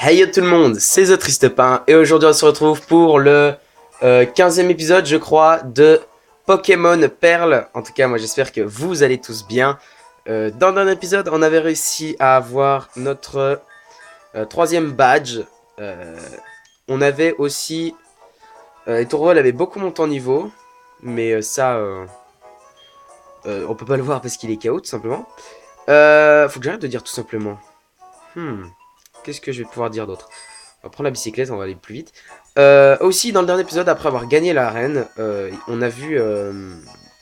Hey yo tout le monde, c'est The Triste Pain et aujourd'hui on se retrouve pour le 15e épisode je crois de Pokémon Perle. En tout cas moi j'espère que vous allez tous bien. Dans un épisode on avait réussi à avoir notre troisième badge. Euh, on avait aussi... Etorol avait beaucoup monté en niveau, mais on peut pas le voir parce qu'il est KO tout simplement. Faut que j'arrête de dire tout simplement. Qu'est-ce que je vais pouvoir dire d'autre? On va prendre la bicyclette, on va aller plus vite. Aussi, dans le dernier épisode, après avoir gagné l'arène, on a vu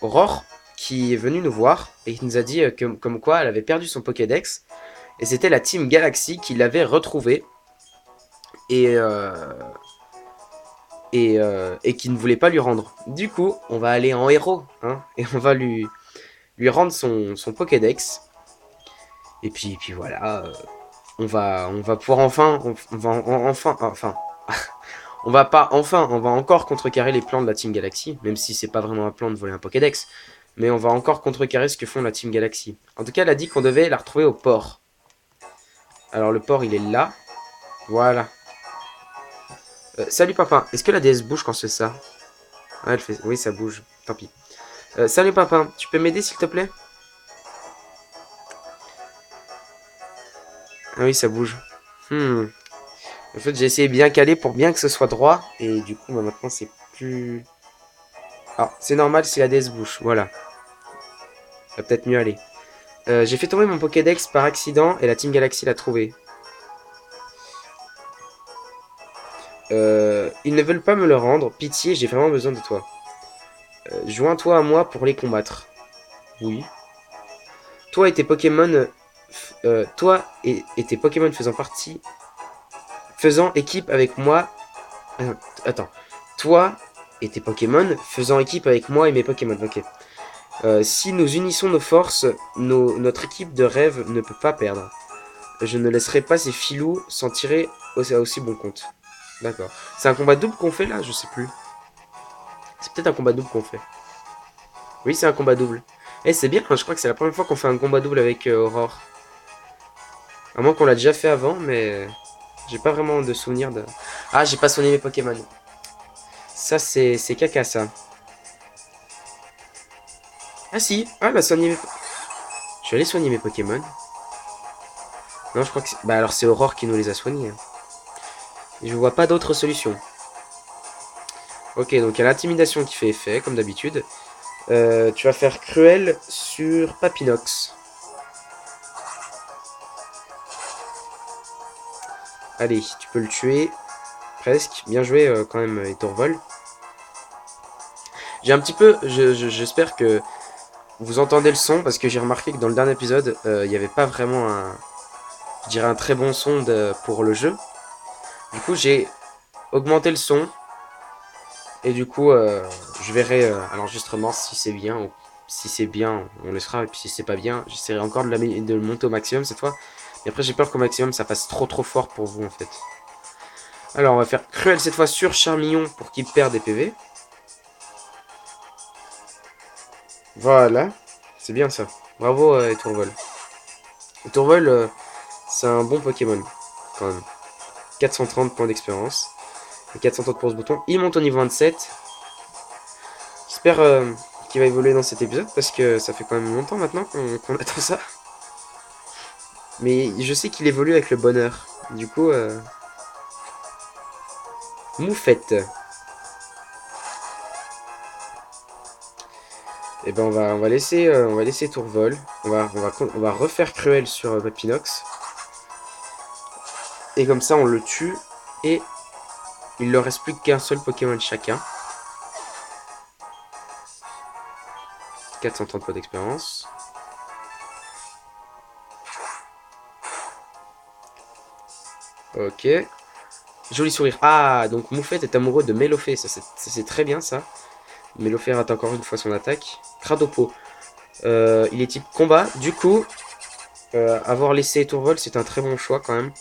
Aurore qui est venue nous voir et qui nous a dit comme quoi elle avait perdu son Pokédex. Et c'était la Team Galaxy qui l'avait retrouvé et, et qui ne voulait pas lui rendre. Du coup, on va aller en héros hein, et on va lui rendre son Pokédex. Et puis voilà, on va pouvoir enfin, on va pas, enfin, on va encore contrecarrer les plans de la Team Galaxy, même si c'est pas vraiment un plan de voler un Pokédex, mais on va encore contrecarrer ce que font la Team Galaxy. En tout cas, elle a dit qu'on devait la retrouver au port. Alors le port, il est là. Voilà. Salut papa, est-ce que la déesse bouge quand c'est ça? Ah, elle fait... Oui, ça bouge, tant pis. Salut papa, tu peux m'aider s'il te plaît? Ah oui, ça bouge. En fait, j'ai essayé bien caler pour bien que ce soit droit, et du coup, bah, maintenant, c'est plus... Ah, c'est normal si la déesse bouge, voilà. Ça va peut-être mieux aller. J'ai fait tomber mon Pokédex par accident et la Team Galaxy l'a trouvé. Ils ne veulent pas me le rendre. Pitié, j'ai vraiment besoin de toi. Joins-toi à moi pour les combattre. Oui. Toi et tes Pokémon... toi et tes Pokémon faisant partie... Faisant équipe avec moi... attends. Toi et tes Pokémon faisant équipe avec moi et mes Pokémon. Ok. Si nous unissons nos forces, notre équipe de rêve ne peut pas perdre. Je ne laisserai pas ces filous s'en tirer à aussi bon compte. D'accord. C'est un combat double qu'on fait là? Je sais plus. C'est peut-être un combat double qu'on fait. Oui, c'est un combat double. Eh, c'est bien, hein, je crois que c'est la première fois qu'on fait un combat double avec Aurore. À moins qu'on l'a déjà fait avant, mais j'ai pas vraiment de souvenir de... Ah, j'ai pas soigné mes Pokémon. Ça, c'est caca, ça. Ah si, ah, elle a soigné mes... Je suis allé soigner mes Pokémon. Non, je crois que c'est... Bah alors c'est Aurore qui nous les a soignés. Hein. Je vois pas d'autre solution. Ok, donc il y a l'intimidation qui fait effet, comme d'habitude. Tu vas faire cruel sur Papinox. Allez, tu peux le tuer. Presque. Bien joué quand même, Etorvol. J'ai un petit peu... J'espère que vous entendez le son, parce que j'ai remarqué que dans le dernier épisode, il n'y avait pas vraiment un... Je dirais un très bon son pour le jeu. Du coup, j'ai augmenté le son. Et du coup, je verrai à l'enregistrement si c'est bien ou si c'est bien, on laissera. Et puis si c'est pas bien, j'essaierai encore de le monter au maximum cette fois. Et après, j'ai peur qu'au maximum, ça fasse trop fort pour vous en fait. Alors, on va faire cruel cette fois sur Charmillon pour qu'il perde des PV. Voilà, c'est bien ça. Bravo, Tourvol. Tourvol, c'est un bon Pokémon quand même. 430 points d'expérience. Et 430 pour ce bouton. Il monte au niveau 27. J'espère qu'il va évoluer dans cet épisode parce que ça fait quand même longtemps maintenant qu'on attend ça. Mais je sais qu'il évolue avec le bonheur. Du coup, Moufette. Et ben on va laisser Tourvol. On va refaire Cruel sur Papinox. Et comme ça on le tue. Et il ne leur reste plus qu'un seul Pokémon chacun. 430 points d'expérience. Ok. Joli sourire. Ah, donc Moufette est amoureux de Mélofée. Ça c'est très bien ça. Mélofée rate encore une fois son attaque. Cradopo. Il est type combat. Du coup, avoir laissé Tourvol, c'est un très bon choix quand même.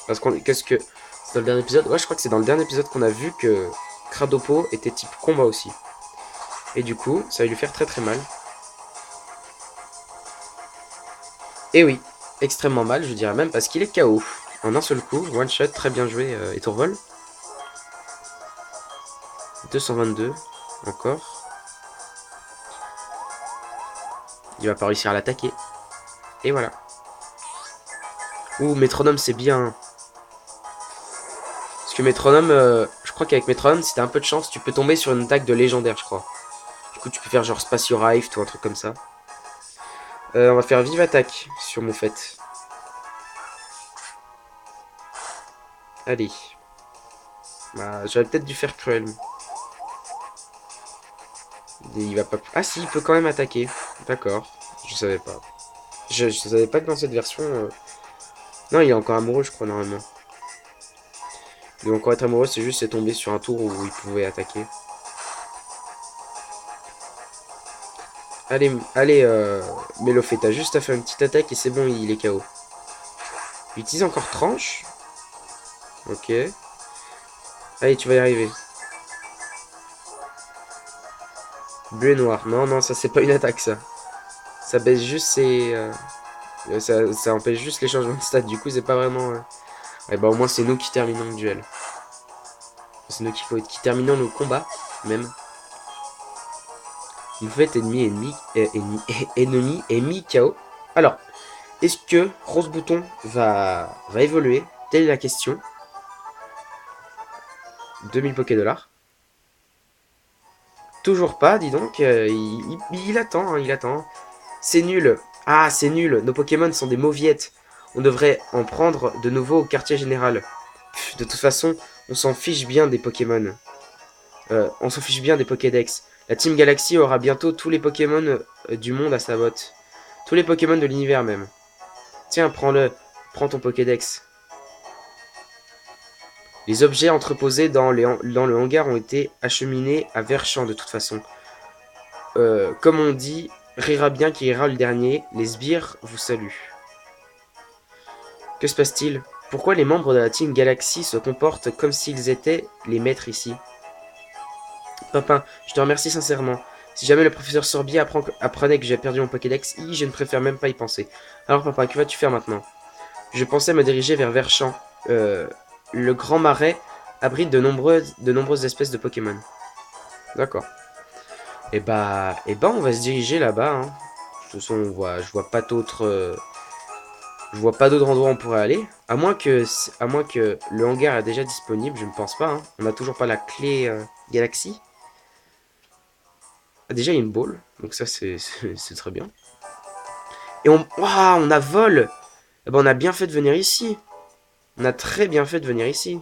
Parce qu'on... Qu'est-ce que... C'est dans le dernier épisode? Ouais, je crois que c'est dans le dernier épisode qu'on a vu que Cradopo était type combat aussi. Et du coup, ça va lui faire très mal. Et oui, extrêmement mal, je dirais même, parce qu'il est KO. en un seul coup. One shot, très bien joué. Et Tourvol. 222. Encore. Il va pas réussir à l'attaquer. Et voilà. Ouh, métronome, c'est bien. Parce que métronome, je crois qu'avec métronome, si t'as un peu de chance, tu peux tomber sur une attaque de légendaire, je crois. Du coup, tu peux faire genre Spatio Rift ou un truc comme ça. On va faire vive attaque sur mon fait. Allez. Bah, j'aurais peut-être dû faire cruel. Il va pas... Ah si, il peut quand même attaquer. D'accord. Je savais pas. Je savais pas que dans cette version... Non, il est encore amoureux, je crois, normalement. Il doit encore être amoureux, c'est juste c'est tombé sur un tour où il pouvait attaquer. Allez, allez, Melofé, t'as juste à faire une petite attaque et c'est bon, il est KO. Il utilise encore tranche. Ok. Allez, tu vas y arriver. Bleu et noir. Non, non, ça c'est pas une attaque, ça. Ça baisse juste ses... ça empêche juste les changements de stats. Du coup, c'est pas vraiment... Ouais, bah au moins, c'est nous qui terminons le duel. C'est nous qui terminons nos combats, même. Vous faites ennemi et mi KO. Alors, est-ce que Rose Bouton va évoluer? Telle est la question. 2000 Poké Dollars. Toujours pas, dis donc. Il attend, hein, il attend. C'est nul. Ah, c'est nul. Nos Pokémon sont des mauviettes. On devrait en prendre de nouveau au quartier général. Pff, de toute façon, on s'en fiche bien des Pokémon. On s'en fiche bien des Pokédex. La Team Galaxy aura bientôt tous les Pokémon du monde à sa botte. Tous les Pokémon de l'univers même. Tiens, prends-le. Prends ton Pokédex. Les objets entreposés dans le hangar ont été acheminés à Verchamp de toute façon. Comme on dit, rira bien qui ira le dernier. Les sbires vous saluent. Que se passe-t-il? Pourquoi les membres de la Team Galaxy se comportent comme s'ils étaient les maîtres ici? Papa, je te remercie sincèrement. Si jamais le professeur Sorbier apprenait que j'ai perdu mon Pokédex, je ne préfère même pas y penser. Alors papa, que vas-tu faire maintenant? Je pensais me diriger vers Verchamp. Le Grand Marais abrite de nombreuses espèces de Pokémon. D'accord. On va se diriger là-bas. Hein. De toute façon, je vois pas d'autres endroits où on pourrait aller. À moins que le hangar est déjà disponible, je ne pense pas. Hein. On n'a toujours pas la clé Galaxy. Ah, déjà, il y a une ball. Donc ça, c'est très bien. Et on a vol. Eh ben, on a bien fait de venir ici. On a très bien fait de venir ici.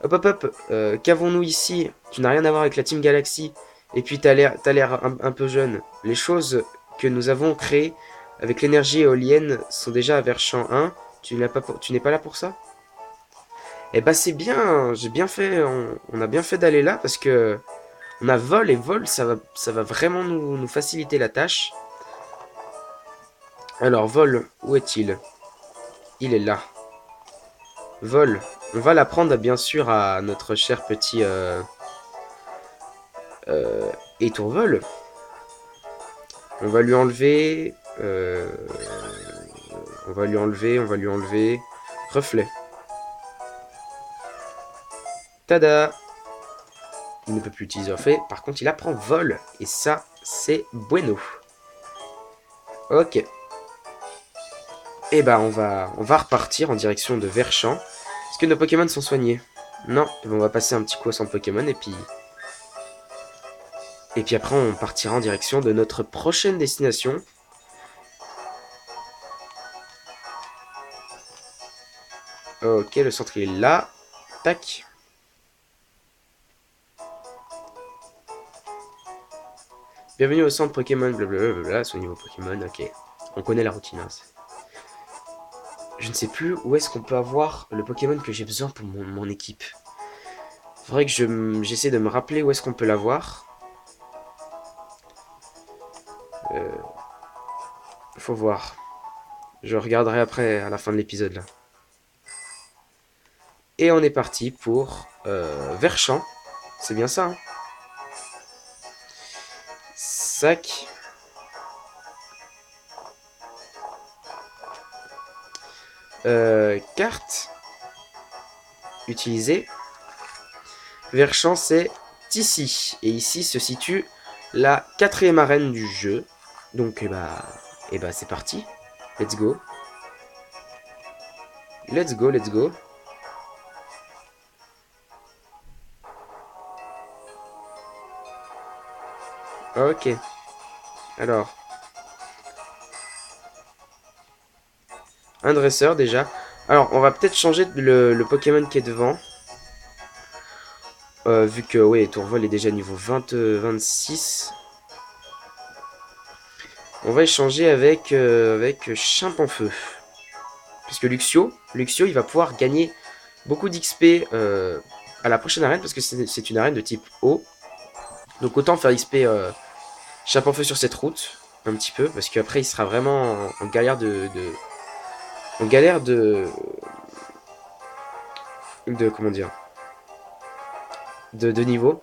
Hop, hop, hop. Qu'avons-nous ici? Tu n'as rien à voir avec la Team Galaxy. Et puis, t'as l'air un peu jeune. Les choses que nous avons créées avec l'énergie éolienne sont déjà à Verchamp 1. Tu n'es pas là pour ça? Eh bah, c'est bien. J'ai bien fait. On a bien fait d'aller là parce que on a vol et vol, ça va vraiment nous faciliter la tâche. Alors, vol, où est-il? Il est là. Vol. On va l'apprendre bien sûr à notre cher petit étourvol. On va lui enlever. On va lui enlever. Reflet. Tada! Il ne peut plus utiliser reflet. Par contre, il apprend vol. Et ça, c'est bueno. Ok. Et bah, on va repartir en direction de Verchamp. Est-ce que nos Pokémon sont soignés? Non. Et ben, on va passer un petit coup au centre Pokémon et puis... Et puis après, on partira en direction de notre prochaine destination. Ok, le centre il est là. Tac. Bienvenue au centre Pokémon, blablabla, son niveau Pokémon, ok. On connaît la routine. Hein. Je ne sais plus où est-ce qu'on peut avoir le Pokémon que j'ai besoin pour mon équipe. Faudrait que j'essaie de me rappeler où est-ce qu'on peut l'avoir. Faut voir. Je regarderai après, à la fin de l'épisode là. Et on est parti pour Verchamp. C'est bien ça, hein. Sac. Carte. Utilisée. Vert champ, c'est ici. Et ici se situe la 4e arène du jeu. Donc, c'est parti. Let's go. Let's go, let's go. Ok. Alors. Un dresseur déjà. Alors, on va peut-être changer le Pokémon qui est devant. Vu que, ouais, Tourvol est déjà niveau 26. On va échanger avec Chimpanfeu. Puisque Luxio, il va pouvoir gagner beaucoup d'XP à la prochaine arène. Parce que c'est une arène de type eau. Donc autant faire XP Chimpanfeu sur cette route. Un petit peu. Parce qu'après, il sera vraiment en galère en galère comment dire, de niveau.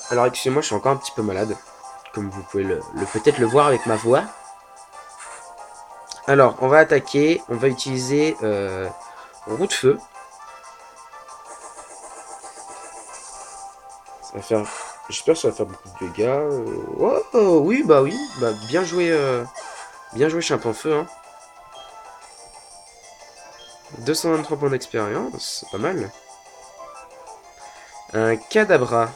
Alors excusez-moi, je suis encore un petit peu malade, comme vous pouvez peut-être le voir avec ma voix. Alors, on va attaquer, on va utiliser roue de feu. Ça va faire, j'espère que ça va faire beaucoup de dégâts. Oh, oui, bien joué Chimpanfeu. Hein. 223 points d'expérience, c'est pas mal. Un Kadabra.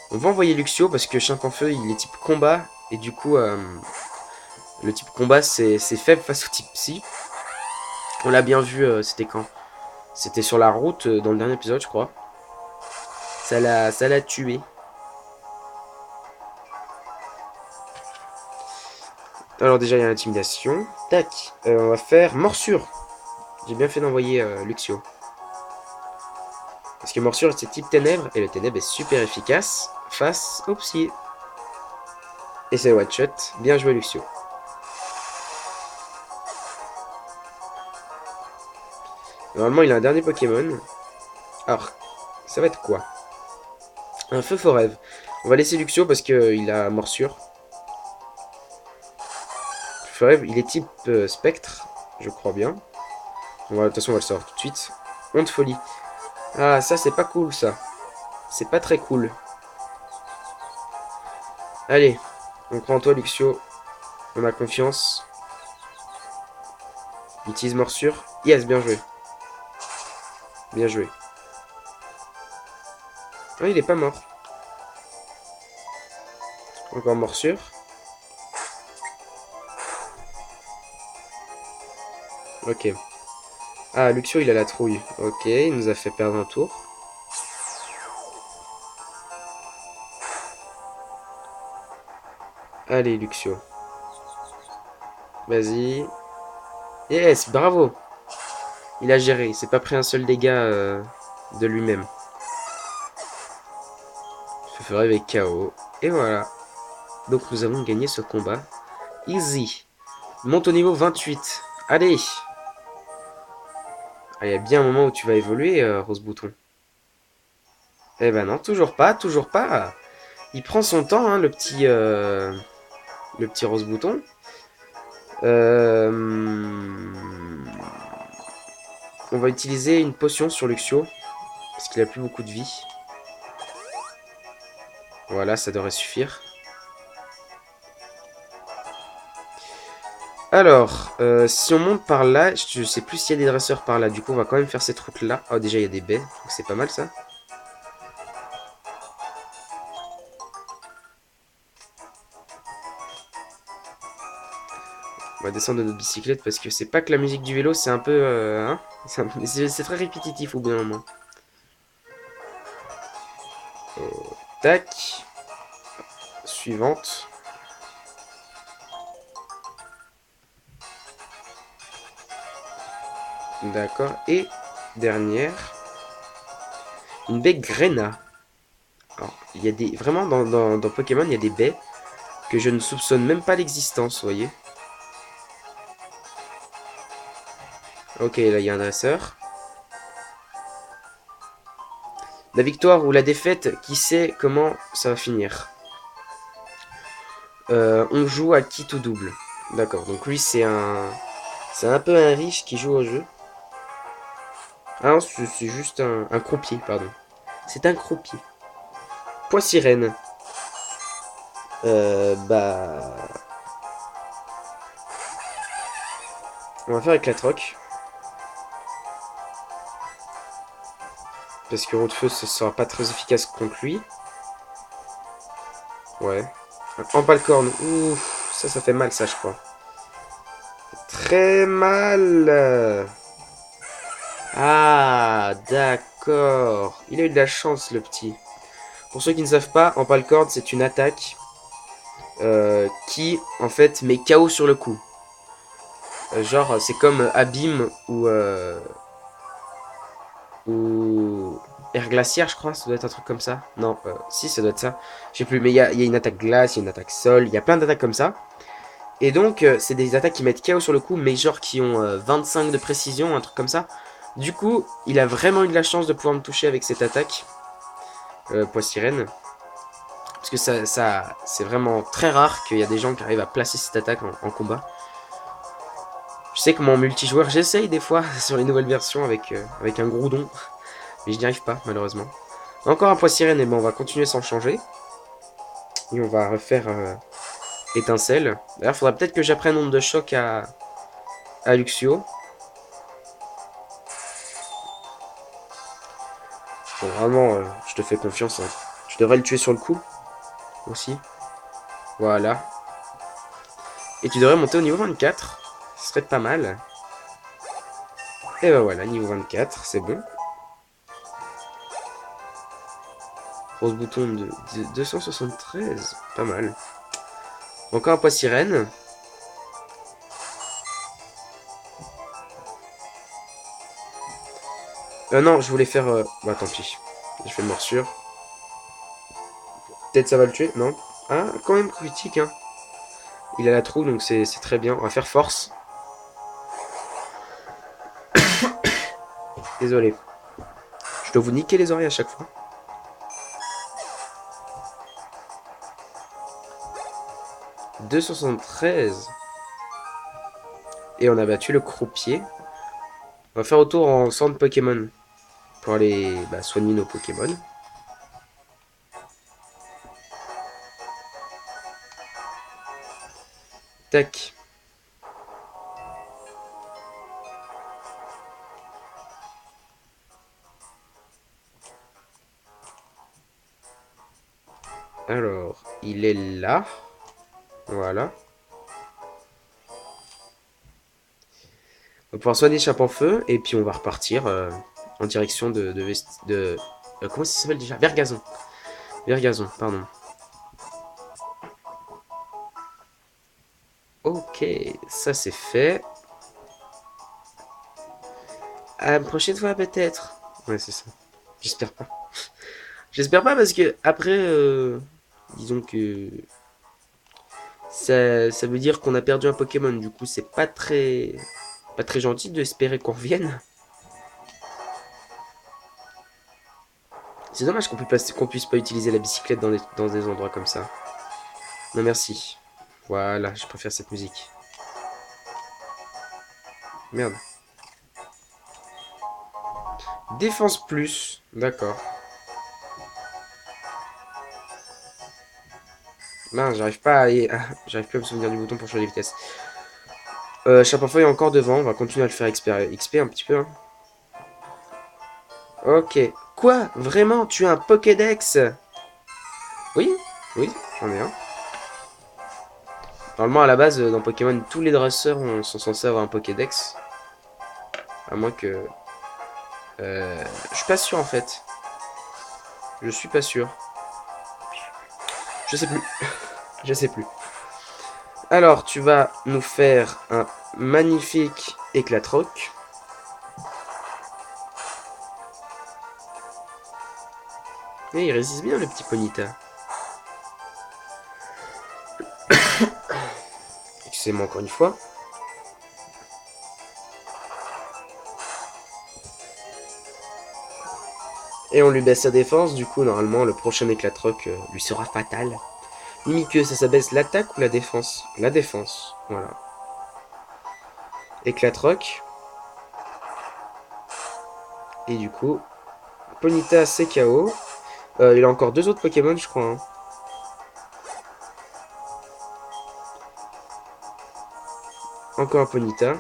On va envoyer Luxio parce que Chimpanfeu il est type combat et du coup le type combat c'est faible face au type psy. On l'a bien vu, c'était quand? C'était sur la route dans le dernier épisode je crois. Ça l'a tué. Alors déjà il y a l'intimidation. Tac, on va faire morsure. J'ai bien fait d'envoyer Luxio. Parce que morsure c'est type ténèbres et le ténèbre est super efficace face au psy. Et c'est le one shot. Bien joué Luxio. Normalement il a un dernier Pokémon. Alors, ça va être quoi? Un feu forêt. On va laisser Luxio parce qu'il a morsure. Feu forêt, il est type spectre, je crois bien. De toute façon on va le savoir tout de suite. Honte folie. Ah ça c'est pas cool ça. C'est pas très cool. Allez, on prend toi Luxio. On a confiance. Utilise morsure. Yes, bien joué. Bien joué. Ah, il est pas mort. Encore morsure. Ok. Ah, Luxio, il a la trouille. Ok, il nous a fait perdre un tour. Allez, Luxio. Vas-y. Yes, bravo. Il a géré. Il s'est pas pris un seul dégât de lui-même. Je ferai avec KO. Et voilà. Donc nous avons gagné ce combat. Easy. Monte au niveau 28. Allez. Ah, il y a bien un moment où tu vas évoluer, Rose Bouton. Eh ben non, toujours pas, toujours pas. Il prend son temps, hein, le petit Rose Bouton. On va utiliser une potion sur Luxio. Parce qu'il a plus beaucoup de vie. Voilà, ça devrait suffire. Alors, si on monte par là, je sais plus s'il y a des dresseurs par là. Du coup, on va quand même faire cette route-là. Oh, déjà, il y a des baies. Donc c'est pas mal, ça. On va descendre de notre bicyclette parce que c'est pas que la musique du vélo, c'est un peu... hein, c'est très répétitif au bout d'un moment. Tac. Suivante. D'accord. Et dernière. Une baie Grena. Alors, il y a des... Vraiment, dans Pokémon, il y a des baies que je ne soupçonne même pas l'existence, vous voyez. Ok, là, il y a un dresseur. La victoire ou la défaite, qui sait comment ça va finir. On joue à qui tout double. D'accord, donc lui c'est un... C'est un peu un riche qui joue au jeu. Ah non, c'est juste un croupier, pardon. C'est un croupier. Poids sirène. Bah... On va faire avec la troc. Parce que Route-Feu, ce sera pas très efficace contre lui. Ouais. Empalcorn. Ouf, ça fait mal, ça, je crois. Très mal. Ah, d'accord. Il a eu de la chance, le petit. Pour ceux qui ne savent pas, Empalcorn, c'est une attaque qui, en fait, met KO sur le coup. Genre, c'est comme Abîme ou Air Glaciaire, je crois. Ça doit être un truc comme ça. Non, si, ça doit être ça. Je sais plus, mais il y a une attaque glace, il y a une attaque sol. Il y a plein d'attaques comme ça. Et donc, c'est des attaques qui mettent KO sur le coup, mais genre qui ont 25 de précision, un truc comme ça. Du coup, il a vraiment eu de la chance de pouvoir me toucher avec cette attaque. Poids sirène. Parce que c'est vraiment très rare qu'il y a des gens qui arrivent à placer cette attaque en combat. Je sais que mon multijoueur, j'essaye des fois sur les nouvelles versions avec un Groudon. Mais je n'y arrive pas, malheureusement. Encore un poids sirène, et bon, on va continuer sans changer. Et on va refaire étincelle. D'ailleurs, il faudra peut-être que j'apprenne nombre de chocs à Luxio. Bon, vraiment, je te fais confiance. Hein. Je devrais le tuer sur le coup. Aussi. Voilà. Et tu devrais monter au niveau 24. Ce serait pas mal. Et ben voilà, niveau 24, c'est bon. Rose bouton de 273. Pas mal. Encore un poids sirène. Non, je voulais faire... Bah tant pis. Je fais une morsure. Peut-être ça va le tuer, non? Ah, quand même critique, hein. Il a la trou, donc c'est très bien. On va faire force. Désolé. Je dois vous niquer les oreilles à chaque fois. « 273. Et on a battu le croupier. On va faire autour en centre Pokémon. Pour aller soigner nos Pokémon. Tac. Alors, il est là. Voilà. On va pouvoir soigner Chape en Feu. Et puis on va repartir en direction de comment ça s'appelle déjà? Vergazon. Vergazon, pardon. Ok, ça c'est fait. À la prochaine fois peut-être. Ouais, c'est ça. J'espère pas. J'espère pas parce que après, disons que ça veut dire qu'on a perdu un Pokémon. Du coup, c'est pas très gentil d'espérer qu'on revienne. C'est dommage qu'on puisse pas utiliser la bicyclette dans des endroits comme ça. Non merci. Voilà, je préfère cette musique. Merde. Défense plus. D'accord. Non, j'arrive plus à me souvenir du bouton pour changer de vitesse. Chapeau est encore devant. On va continuer à le faire XP un petit peu. Hein. Ok. Quoi? Vraiment? Tu as un Pokédex? Oui, oui, j'en ai un. Normalement, à la base, dans Pokémon, tous les dresseurs sont censés avoir un Pokédex. À moins que... je suis pas sûr, en fait. Je suis pas sûr. Je sais plus. Je sais plus. Alors, tu vas nous faire un magnifique éclatroc. Et il résiste bien, le petit Ponyta. Excusez-moi encore une fois. Et on lui baisse sa défense, du coup, normalement, le prochain éclatroc lui sera fatal. Mimiqueux, ça s'abaisse l'attaque ou la défense? La défense, voilà. Éclatroc. Et du coup, Ponyta c'est KO. Il a encore deux autres Pokémon, je crois. Hein. Encore un Ponyta.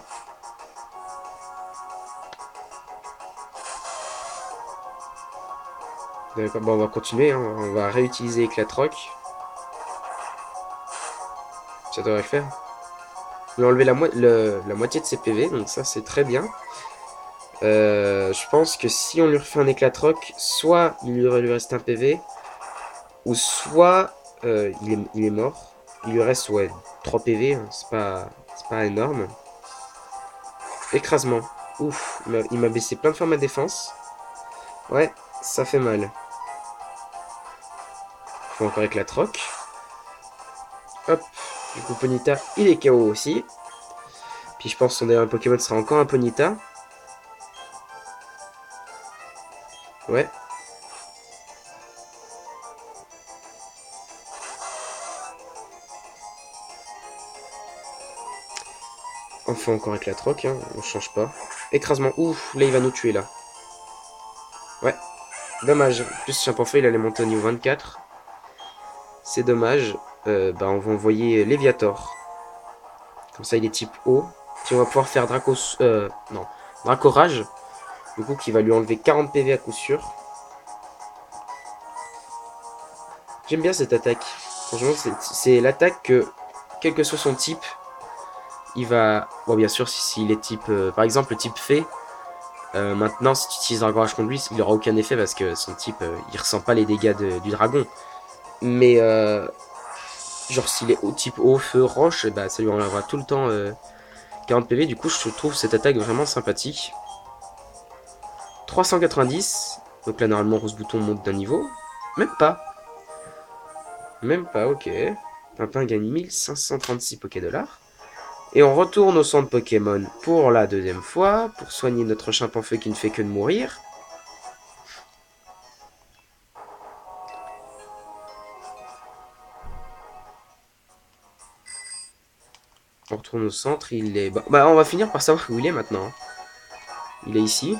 D'accord, bon, on va continuer. Hein. On va réutiliser Éclatroc. Ça devrait le faire. Il a enlevé la moitié de ses PV, donc ça c'est très bien. Je pense que si on lui refait un Éclatroc, soit il lui reste un PV, ou soit il est mort. Il lui reste ouais 3 PV, hein. C'est pas énorme. Écrasement. Ouf, il m'a baissé plein de fois ma défense. Ouais, ça fait mal. Faut encore Éclatroc. Hop, du coup Ponyta, il est KO aussi. Puis je pense que son dernier Pokémon sera encore un Ponyta. Ouais. Enfin encore Éclatroc, hein, on change pas. Écrasement, ouf, là il va nous tuer là. Ouais, dommage. En plus, Champanfeu, il allait monter au niveau 24. C'est dommage. Bah, on va envoyer Léviator. Comme ça, il est type eau. Puis on va pouvoir faire non, Dracorage. Du coup, qui va lui enlever 40 PV à coup sûr. J'aime bien cette attaque. Franchement, c'est l'attaque que, quel que soit son type, il va... Bon, bien sûr, s'il est type... par exemple, le type fée. Maintenant, si tu utilises Dracorage contre lui, il n'aura aucun effet parce que son type, il ressent pas les dégâts du dragon. Mais genre s'il est au type eau, feu, roche, bah, ça lui enlèvera tout le temps 40 PV. Du coup, je trouve cette attaque vraiment sympathique. 390. Donc là, normalement, Rose Bouton monte d'un niveau. Même pas. Même pas, ok. Pimpin gagne 1536 Pokédollars. Et on retourne au centre Pokémon pour la deuxième fois, pour soigner notre Chimpanfeu qui ne fait que de mourir. On retourne au centre, il est... Bah, on va finir par savoir où il est maintenant. Il est ici.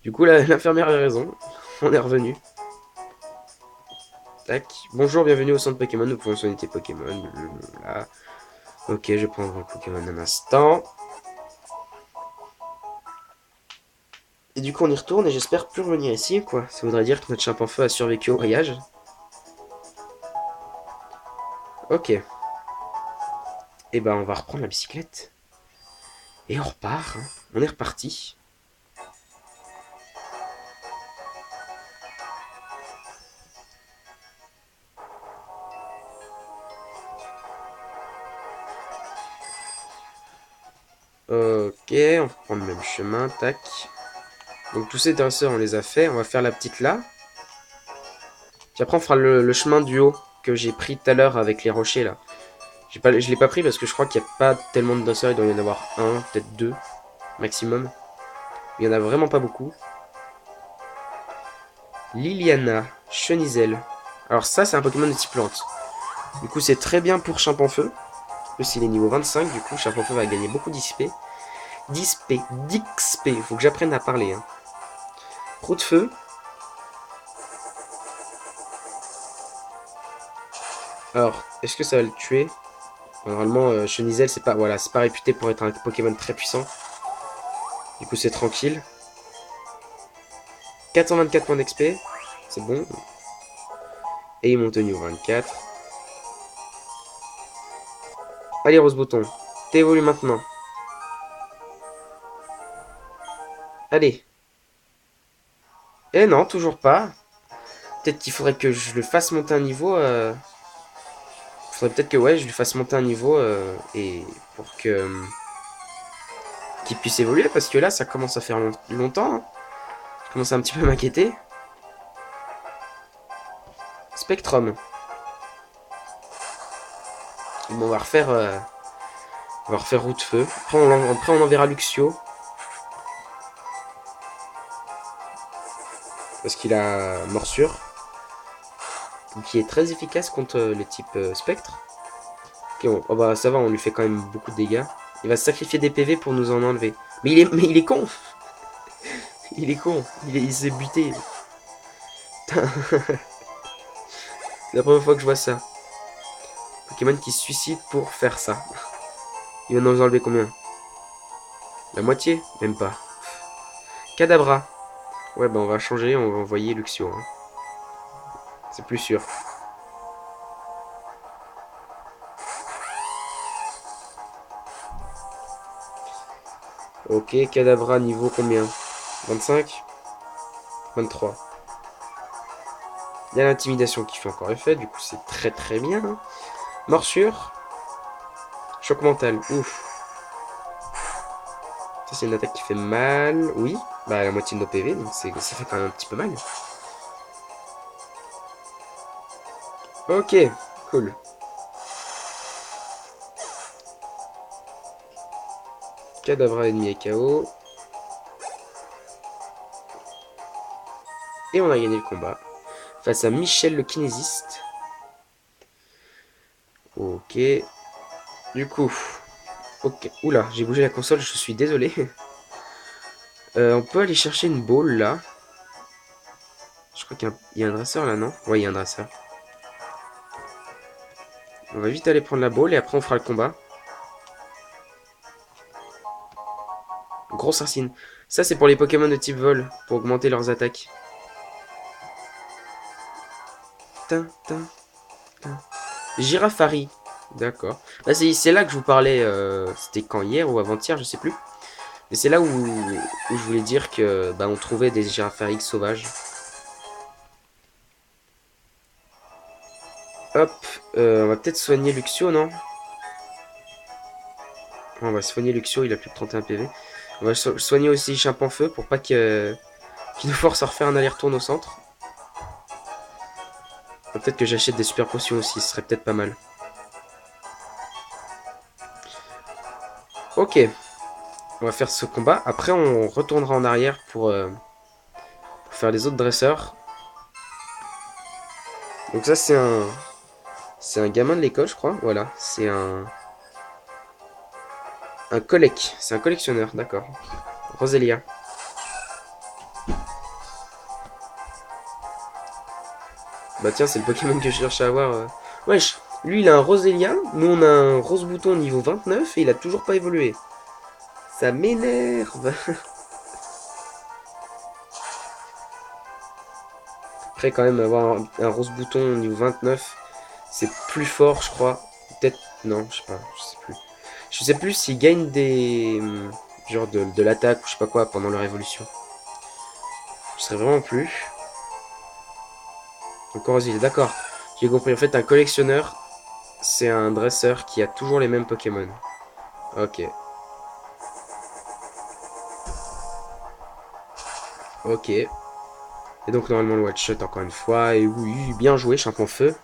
Du coup, l'infirmière a raison. On est revenu. Tac. Bonjour, bienvenue au centre Pokémon. Nous pouvons soigner tes Pokémon. Là. Ok, je vais prendre un Pokémon un instant. Et du coup, on y retourne et j'espère plus revenir ici, quoi. Ça voudrait dire que notre Chimpanfeu a survécu au voyage. Ok. Et ben, on va reprendre la bicyclette. Et on repart. Hein. On est reparti. Ok, on reprend le même chemin. Tac. Donc tous ces dresseurs, on les a fait. On va faire la petite là. Puis après, on fera le chemin du haut que j'ai pris tout à l'heure avec les rochers là. Je l'ai pas pris parce que je crois qu'il n'y a pas tellement de danseurs. Il doit y en avoir un, peut-être deux maximum. Il y en a vraiment pas beaucoup. Liliana, Chenizel. Alors ça, c'est un Pokémon de type plante. Du coup, c'est très bien pour Chimpanfeu. En plus, il est niveau 25. Du coup, Chimpanfeu va gagner beaucoup d'XP. D'XP. Faut que j'apprenne à parler. Hein. Roue de feu. Alors, est-ce que ça va le tuer? Normalement, Chenizel, c'est pas, voilà, c'est pas réputé pour être un Pokémon très puissant. Du coup, c'est tranquille. 424 points d'XP. C'est bon. Et il monte au niveau 24. Allez, Rose Bouton. T'évolues maintenant. Allez. Eh non, toujours pas. Peut-être qu'il faudrait que je le fasse monter un niveau. Faudrait peut-être que ouais, je lui fasse monter un niveau et pour que qu'il puisse évoluer parce que là, ça commence à faire longtemps. Hein. Je commence à un petit peu m'inquiéter. Spectrum. Bon, on va refaire roue de feu. Après, on enverra Luxio parce qu'il a morsure, qui est très efficace contre les types spectre. Ok, bon. Oh bah ça va, on lui fait quand même beaucoup de dégâts. Il va sacrifier des PV pour nous en enlever. Mais il est con. Il est con. Il s'est buté. C'est la première fois que je vois ça. Pokémon qui se suicide pour faire ça. Il va nous enlever combien? La moitié? Même pas. Kadabra. Ouais, bah on va changer, on va envoyer Luxio. Hein. C'est plus sûr. Ok, Kadabra niveau combien? 25? 23. Il y a l'intimidation qui fait encore effet, du coup c'est très très bien. Hein. Morsure. Choc mental, ouf. Ça c'est une attaque qui fait mal, oui. Bah la moitié de nos PV, donc ça fait quand même un petit peu mal. Ok, cool. Kadabra ennemi est KO. Et on a gagné le combat. Face à Michel le kinésiste. Ok. Du coup. Ok. Oula, j'ai bougé la console, je suis désolé. On peut aller chercher une boule là. Je crois qu'il y a un dresseur là, non? Ouais, il y a un dresseur. On va vite aller prendre la boule et après on fera le combat. Grosse racine. Ça c'est pour les Pokémon de type vol, pour augmenter leurs attaques. Tin, tin, tin. Girafari. D'accord. Bah, c'est là que je vous parlais. C'était quand, hier ou avant-hier, je sais plus. Mais c'est là où je voulais dire que bah, on trouvait des Girafarig sauvages. Hop. On va peut-être soigner Luxio, non? On va soigner Luxio, il a plus de 31 PV. On va soigner aussi Feu pour pas qu'il nous force à refaire un aller-retour au centre. Peut-être que j'achète des super potions aussi, ce serait peut-être pas mal. Ok, on va faire ce combat. Après, on retournera en arrière pour faire les autres dresseurs. Donc ça, c'est un gamin de l'école, je crois. Voilà, c'est un collec. C'est un collectionneur, d'accord. Roselia. Bah tiens, c'est le Pokémon que je cherche à avoir. Wesh, lui il a un Roselia, nous on a un Rose Bouton niveau 29 et il a toujours pas évolué. Ça m'énerve. Après quand même avoir un Rose Bouton niveau 29, c'est plus fort je crois. Peut-être, non, je sais pas, je sais plus. Je sais plus s'il gagne des... genre de l'attaque ou je sais pas quoi pendant leur évolution. Je sais vraiment plus. Encore Roselia, d'accord. J'ai compris, en fait un collectionneur, c'est un dresseur qui a toujours les mêmes Pokémon. Ok. Ok. Et donc normalement le one shot encore une fois. Et oui, bien joué, Champion Feu.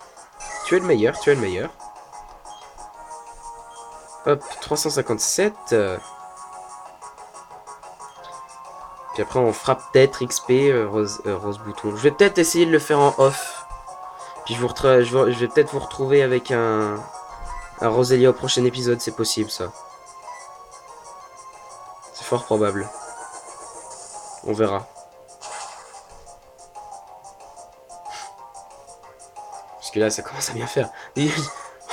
Tu es le meilleur, tu es le meilleur. Hop, 357. Puis après on fera peut-être XP, Rose Bouton. Je vais peut-être essayer de le faire en off. Puis je vais peut-être vous retrouver avec un Roselia au prochain épisode, c'est possible ça. C'est fort probable. On verra. Parce que là ça commence à bien faire.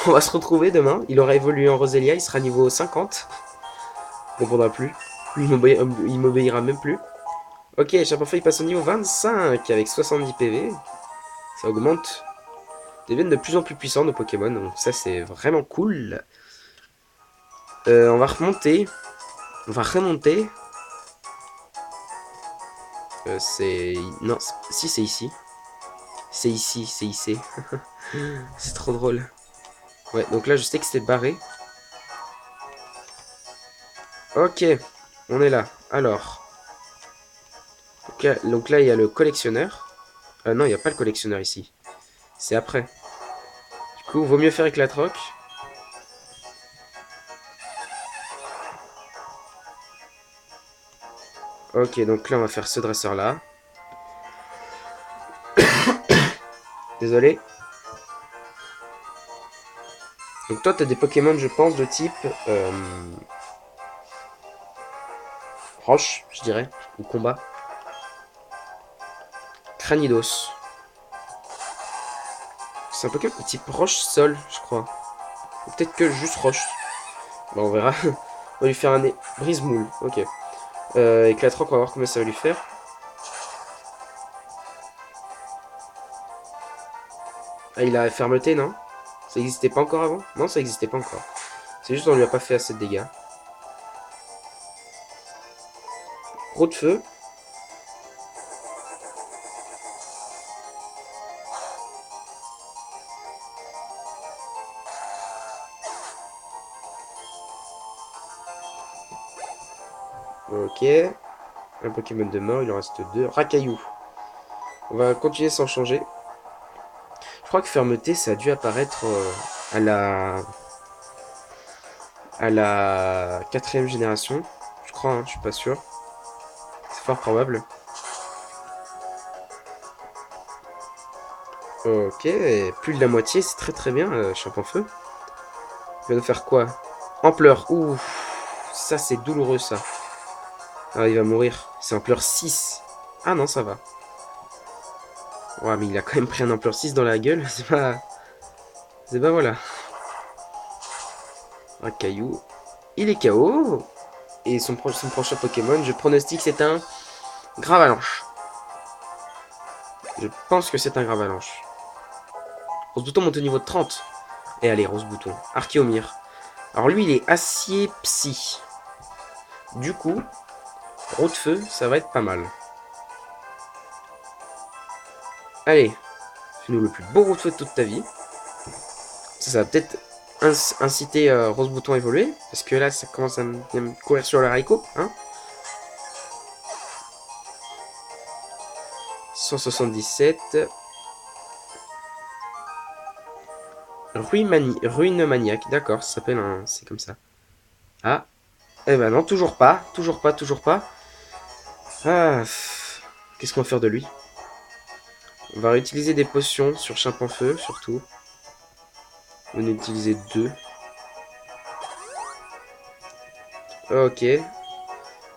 On va se retrouver demain. Il aura évolué en Roselia, il sera niveau 50. Il comprendra plus. Il m'obéira même plus. Ok, Chapinfeu il passe au niveau 25 avec 70 PV. Ça augmente. Ils deviennent de plus en plus puissants nos Pokémon, donc ça c'est vraiment cool. On va remonter. On va remonter. C'est... Non, si c'est ici. C'est ici, c'est ici. C'est trop drôle. Ouais, donc là je sais que c'est barré. Ok, on est là. Alors. Donc là il y a le collectionneur. Non, il n'y a pas le collectionneur ici. C'est après. Du coup, vaut mieux faire éclatroc. Ok, donc là on va faire ce dresseur là. Désolé. Donc toi, t'as des Pokémon, je pense, de type roche, je dirais, ou combat. Cranidos. C'est un Pokémon de type roche-sol, je crois. Ou peut-être que juste roche. Bah, on verra. On va lui faire un brise-moule. Ok. Éclatroc, on va voir combien ça va lui faire. Ah, il a fermeté, non? Ça existait pas encore avant? Non, ça existait pas encore. C'est juste qu'on lui a pas fait assez de dégâts. Gros de feu. Ok. Un Pokémon de mort, il en reste deux. Racaillou. On va continuer sans changer. Je crois que fermeté, ça a dû apparaître à la... à la quatrième génération. Je crois, hein, je suis pas sûr. C'est fort probable. Ok, plus de la moitié, c'est très très bien, Champ-en-Feu. Il va nous faire quoi? Ampleur, ouh, ça c'est douloureux ça. Ah, il va mourir, c'est ampleur 6. Ah non, ça va. Ouais, mais il a quand même pris un ampleur 6 dans la gueule, c'est pas... C'est pas voilà. Un caillou. Il est KO. Et son prochain Pokémon, je pronostique c'est un Gravalanche. Je pense que c'est un Gravalanche. Rose Bouton monte au niveau de 30. Et allez, Rose Bouton. Archéomir. Alors lui, il est acier psy. Du coup, Roue de feu, ça va être pas mal. Allez, fais-nous le plus beau roue de feu de toute ta vie. Ça va peut-être inciter Rose Bouton à évoluer. Parce que là, ça commence à me courir sur le haricot. Hein, 177. Ruine maniaque. D'accord, ça s'appelle un... C'est comme ça. Ah. Eh ben non, toujours pas. Toujours pas, toujours pas. Ah. Qu'est-ce qu'on va faire de lui? On va réutiliser des potions sur Chimpanfeu, surtout. On va en utiliser deux. Ok.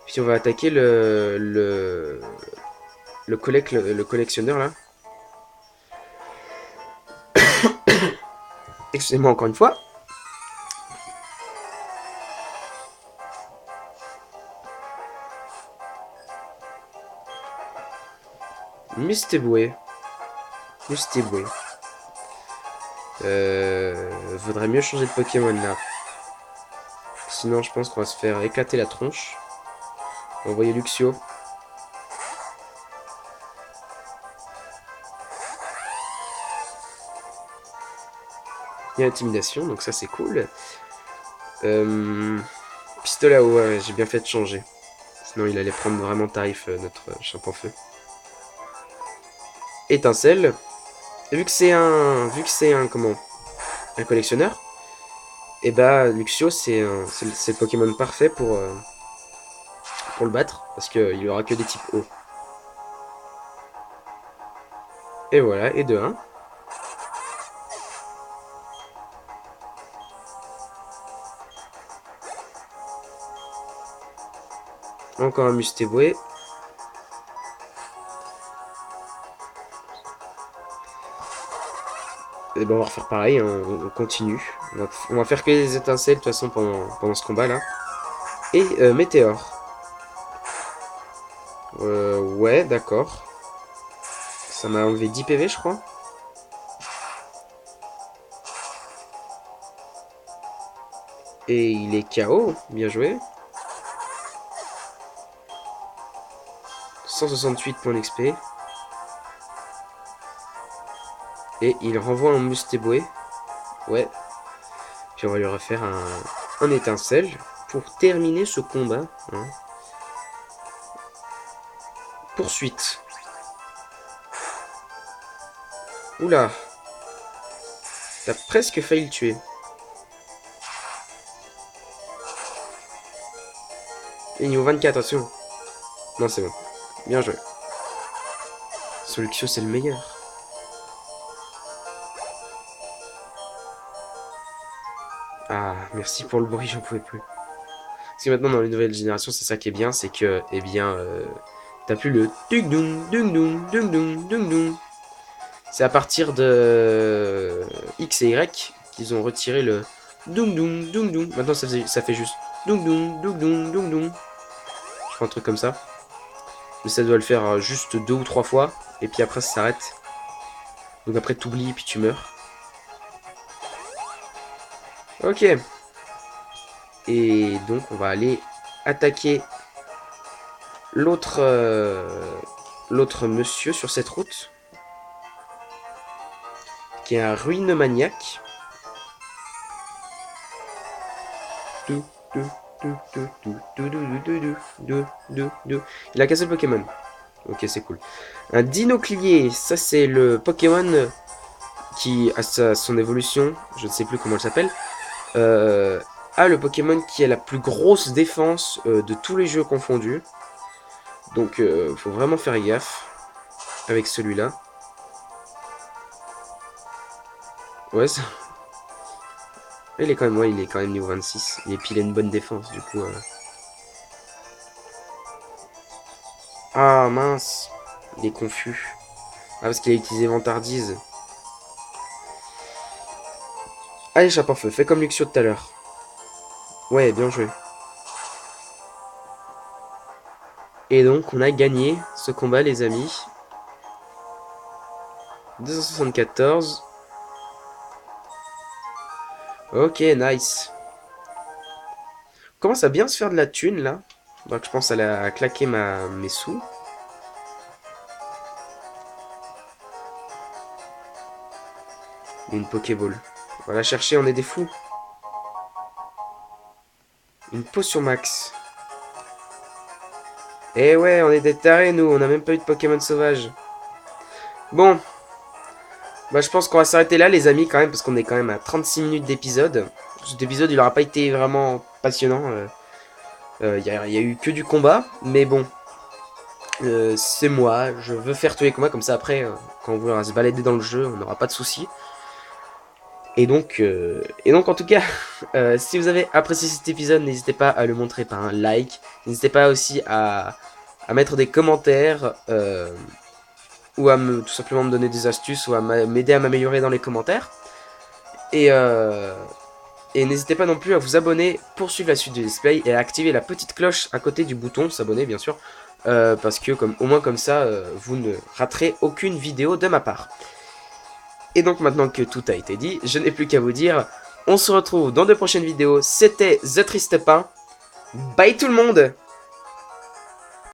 Puis on va attaquer le collectionneur là. Excusez-moi encore une fois. Mustéboué. Mustéboué. Vaudrait mieux changer de Pokémon là. Sinon, je pense qu'on va se faire éclater la tronche. On va envoyer Luxio. Il y a intimidation, donc ça c'est cool. Pistolet à eau, ouais, j'ai bien fait de changer. Sinon, il allait prendre vraiment tarif notre Chimpanfeu. Étincelle. Vu que c'est un comment, un collectionneur, et bah Luxio c'est le Pokémon parfait pour le battre parce qu'il aura que des types eau. Et voilà, et de 1. Encore un Mustéboué. Et ben on va refaire pareil, hein, on continue. On va faire que des étincelles de toute façon pendant ce combat là. Et Météore. Ouais, d'accord. Ça m'a enlevé 10 PV je crois. Et il est KO, bien joué. 168 points d'XP. Et il renvoie un Mustéboué. Ouais. Puis on va lui refaire un étincelle pour terminer ce combat. Hein. Poursuite. Oula. T'as presque failli le tuer. Et niveau 24, attention. Non, c'est bon. Bien joué. Soluxio, c'est le meilleur. Ah, merci pour le bruit, j'en pouvais plus. Parce que maintenant, dans les nouvelles générations, c'est ça qui est bien, c'est que, eh bien, t'as plus le dung dung dung dung dung dung dung dung. C'est à partir de X et Y qu'ils ont retiré le dung dung dung dung. Maintenant, ça fait juste dung dung dung dung dung dung. Je crois un truc comme ça. Mais ça doit le faire juste 2 ou 3 fois, et puis après, ça s'arrête. Donc après, t'oublies, et puis tu meurs. Ok. Et donc, on va aller attaquer l'autre l'autre monsieur sur cette route, qui est un ruine maniaque. Il a cassé le Pokémon. Ok, c'est cool. Un Dinoclier, ça c'est le Pokémon qui a son évolution, je ne sais plus comment elle s'appelle, a le Pokémon qui a la plus grosse défense de tous les jeux confondus. Donc faut vraiment faire gaffe avec celui-là. Ouais, ça... il est quand même, ouais, il est quand même niveau 26. Et puis il a une bonne défense, du coup. Ah mince, il est confus. Ah, parce qu'il a utilisé Vantardise. Allez, chapeau feu, fais comme Luxio tout à l'heure. Ouais, bien joué. Et donc, on a gagné ce combat, les amis. 274. Ok, nice. On commence à bien se faire de la thune, là. Donc, je pense à claquer mes sous. Et une Pokéball. On va la chercher, on est des fous. Une potion max. Eh ouais, on est des tarés, nous. On n'a même pas eu de Pokémon sauvage. Bon. Bah, je pense qu'on va s'arrêter là, les amis, quand même, parce qu'on est quand même à 36 minutes d'épisode. Cet épisode, il n'aura pas été vraiment passionnant. Il y a eu que du combat, mais bon. C'est moi, je veux faire tous les combats, comme ça après, quand on voudra se balader dans le jeu, on n'aura pas de soucis. Et donc en tout cas, si vous avez apprécié cet épisode, n'hésitez pas à le montrer par un like. N'hésitez pas aussi à mettre des commentaires, ou à tout simplement me donner des astuces, ou à m'aider à m'améliorer dans les commentaires. Et, et n'hésitez pas non plus à vous abonner pour suivre la suite du display et à activer la petite cloche à côté du bouton s'abonner, bien sûr. Parce que au moins comme ça, vous ne raterez aucune vidéo de ma part. Et donc maintenant que tout a été dit, je n'ai plus qu'à vous dire, on se retrouve dans de prochaines vidéos. C'était The Triste Pain. Bye tout le monde!